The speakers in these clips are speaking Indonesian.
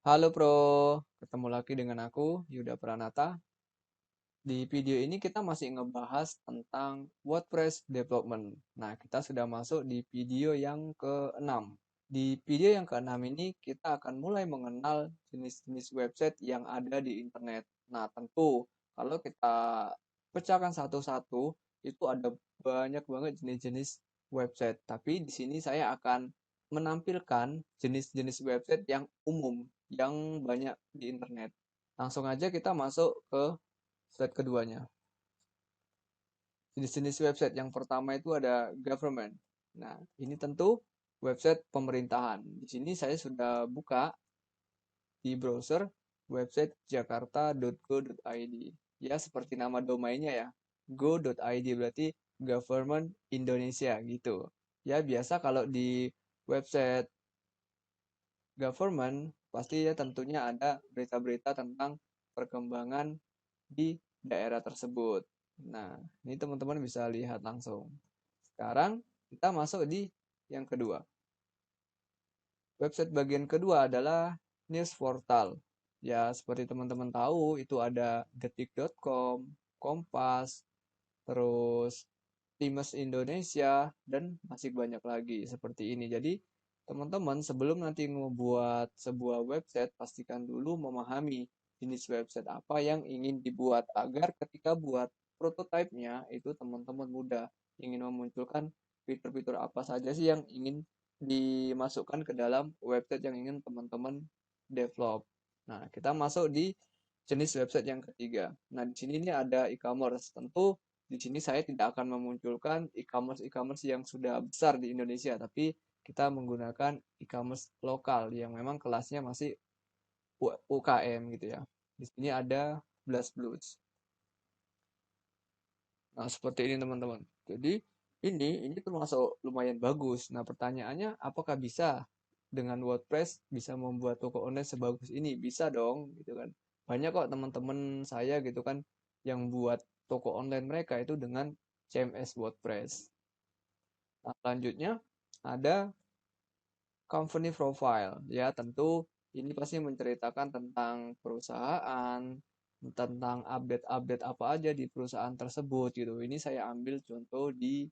Halo Bro, ketemu lagi dengan aku Yuda Pranata. Di video ini kita masih ngebahas tentang WordPress development. Nah, kita sudah masuk di video yang ke-6. Di video yang ke-6 ini kita akan mulai mengenal jenis-jenis website yang ada di internet. Nah, tentu kalau kita pecahkan satu-satu, itu ada banyak banget jenis-jenis website. Tapi di sini saya akan menampilkan jenis-jenis website yang umum, yang banyak di internet. Langsung aja kita masuk ke slide keduanya. Jenis-jenis website yang pertama itu ada government. Nah, ini tentu website pemerintahan. Di sini saya sudah buka di browser website jakarta.go.id. Ya, seperti nama domainnya ya. Go.id berarti government Indonesia gitu. Ya, biasa kalau di website government pasti ya tentunya ada berita-berita tentang perkembangan di daerah tersebut. Nah, ini teman-teman bisa lihat langsung. Sekarang kita masuk di yang kedua. Website bagian kedua adalah news portal. Ya, seperti teman-teman tahu, itu ada detik.com, Kompas, terus Times Indonesia, dan masih banyak lagi seperti ini. Jadi, teman-teman sebelum nanti membuat sebuah website, pastikan dulu memahami jenis website apa yang ingin dibuat agar ketika buat prototipe-nya itu teman-teman mudah ingin memunculkan fitur-fitur apa saja sih yang ingin dimasukkan ke dalam website yang ingin teman-teman develop. Nah, kita masuk di jenis website yang ketiga. Nah, di sini ini ada e-commerce. Tentu di sini saya tidak akan memunculkan e-commerce yang sudah besar di Indonesia, tapi kita menggunakan e-commerce lokal yang memang kelasnya masih UKM gitu ya. Di sini ada BlazBlue. Nah, seperti ini teman-teman. Jadi ini termasuk lumayan bagus. Nah, pertanyaannya apakah bisa dengan WordPress bisa membuat toko online sebagus ini? Bisa dong, gitu kan. Banyak kok teman-teman saya gitu kan yang buat toko online mereka itu dengan CMS WordPress. Nah, selanjutnya ada company profile. Ya, tentu ini pasti menceritakan tentang perusahaan, tentang update-update apa aja di perusahaan tersebut gitu. Ini saya ambil contoh di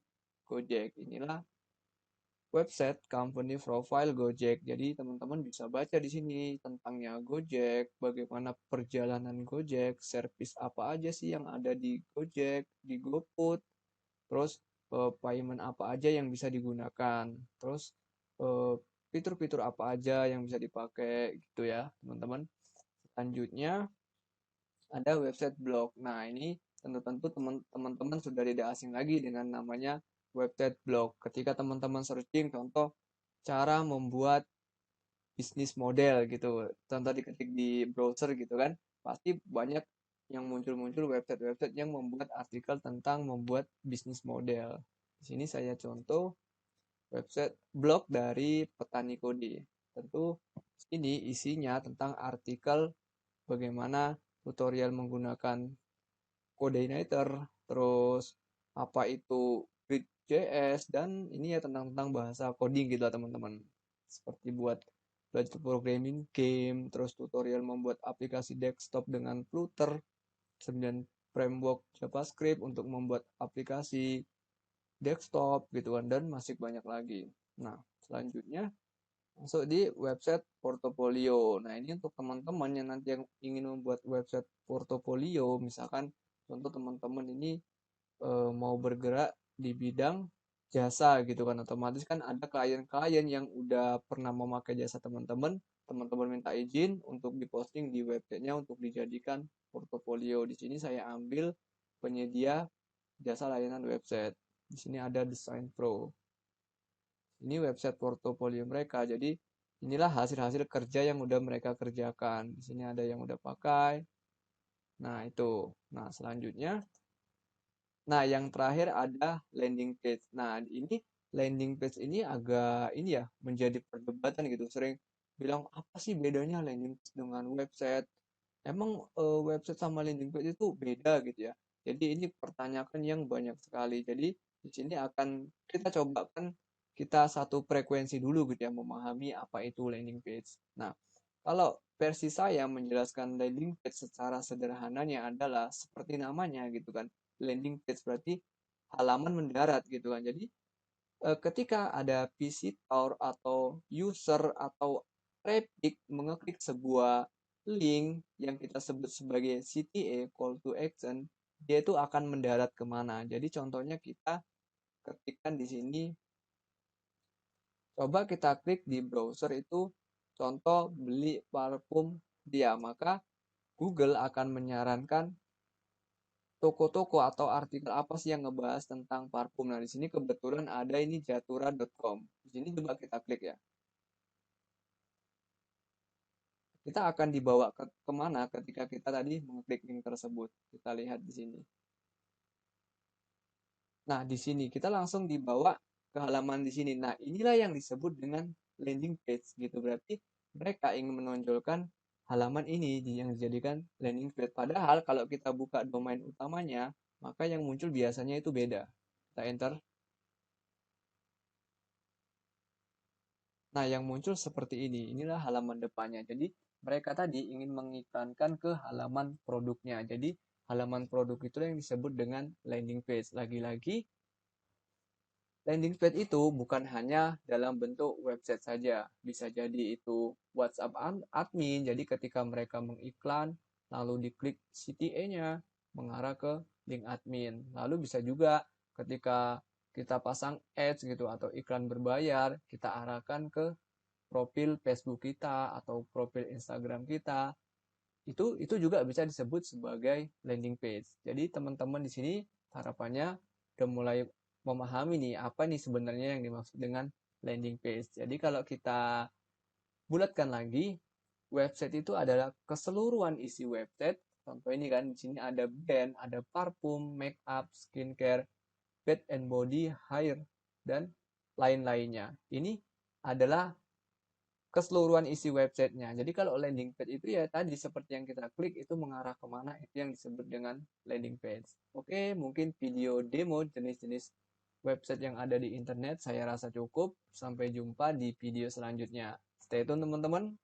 Gojek. Inilah website company profile Gojek. Jadi teman-teman bisa baca di sini tentangnya Gojek, bagaimana perjalanan Gojek, service apa aja sih yang ada di Gojek, di GoFood, terus payment apa aja yang bisa digunakan, terus eh, fitur-fitur apa aja yang bisa dipakai gitu ya teman-teman. Selanjutnya ada website blog. Nah, ini tentu-tentu teman-teman sudah tidak asing lagi dengan namanya website blog. Ketika teman-teman searching contoh cara membuat bisnis model gitu, contoh diketik di browser gitu kan, pasti banyak yang muncul-muncul website-website yang membuat artikel tentang membuat bisnis model. Di sini saya contoh website blog dari Petani Kode. Tentu ini isinya tentang artikel bagaimana tutorial menggunakan Codeinator, terus apa itu Grid.js, dan ini ya tentang bahasa coding gitu lah teman-teman. Seperti buat belajar programming game, terus tutorial membuat aplikasi desktop dengan Flutter, 9 framework JavaScript untuk membuat aplikasi desktop gitu kan, dan masih banyak lagi. Nah, selanjutnya masuk di website portofolio. Nah, ini untuk teman-teman yang nanti yang ingin membuat website portofolio, misalkan contoh teman-teman ini mau bergerak di bidang jasa gitu kan, otomatis kan ada klien-klien yang udah pernah memakai jasa teman-teman, teman-teman minta izin untuk diposting di websitenya untuk dijadikan portofolio. Di sini saya ambil penyedia jasa layanan website. Di sini ada Design Pro. Ini website portofolio mereka. Jadi inilah hasil-hasil kerja yang udah mereka kerjakan. Di sini ada yang udah pakai. Nah, itu. Nah, selanjutnya. Nah, yang terakhir ada landing page. Nah, ini landing page ini agak ini ya menjadi perdebatan gitu. Sering bilang apa sih bedanya landing page dengan website? Emang website sama landing page itu beda gitu ya. Jadi ini pertanyaan yang banyak sekali. Jadi di sini akan kita coba kan kita satu frekuensi dulu gitu ya memahami apa itu landing page. Nah, kalau versi saya menjelaskan landing page secara sederhananya adalah seperti namanya gitu kan. Landing page berarti halaman mendarat gitu kan. Jadi ketika ada visitor atau user atau traffic mengeklik sebuah link yang kita sebut sebagai CTA, call to action, dia itu akan mendarat kemana. Jadi contohnya kita ketikkan di sini, coba kita klik di browser itu, contoh beli parfum dia, maka Google akan menyarankan toko-toko atau artikel apa sih yang ngebahas tentang parfum. Nah, di sini kebetulan ada ini jatura.com. Di sini coba kita klik ya. Kita akan dibawa kemana ketika kita tadi mengklik link tersebut. Kita lihat di sini. Nah, di sini kita langsung dibawa ke halaman di sini. Nah, inilah yang disebut dengan landing page gitu. Berarti mereka ingin menonjolkan halaman ini yang dijadikan landing page. Padahal kalau kita buka domain utamanya, maka yang muncul biasanya itu beda. Kita enter. Nah, yang muncul seperti ini. Inilah halaman depannya. Jadi, mereka tadi ingin mengiklankan ke halaman produknya. Jadi, halaman produk itu yang disebut dengan landing page. Lagi-lagi, landing page itu bukan hanya dalam bentuk website saja. Bisa jadi itu WhatsApp admin. Jadi, ketika mereka mengiklan, lalu diklik CTA-nya, mengarah ke link admin. Lalu bisa juga ketika kita pasang ads gitu atau iklan berbayar, kita arahkan ke profil Facebook kita atau profil Instagram kita. Itu juga bisa disebut sebagai landing page. Jadi teman-teman di sini harapannya udah mulai memahami nih apa nih sebenarnya yang dimaksud dengan landing page. Jadi kalau kita bulatkan lagi, website itu adalah keseluruhan isi website. Contoh ini kan di sini ada brand, ada parfum, make up, skincare, bath and body, hair, dan lain-lainnya. Ini adalah keseluruhan isi websitenya. Jadi kalau landing page itu ya tadi seperti yang kita klik itu mengarah kemana, itu yang disebut dengan landing page. Oke, mungkin video demo jenis-jenis website yang ada di internet saya rasa cukup. Sampai jumpa di video selanjutnya. Stay tune teman-teman.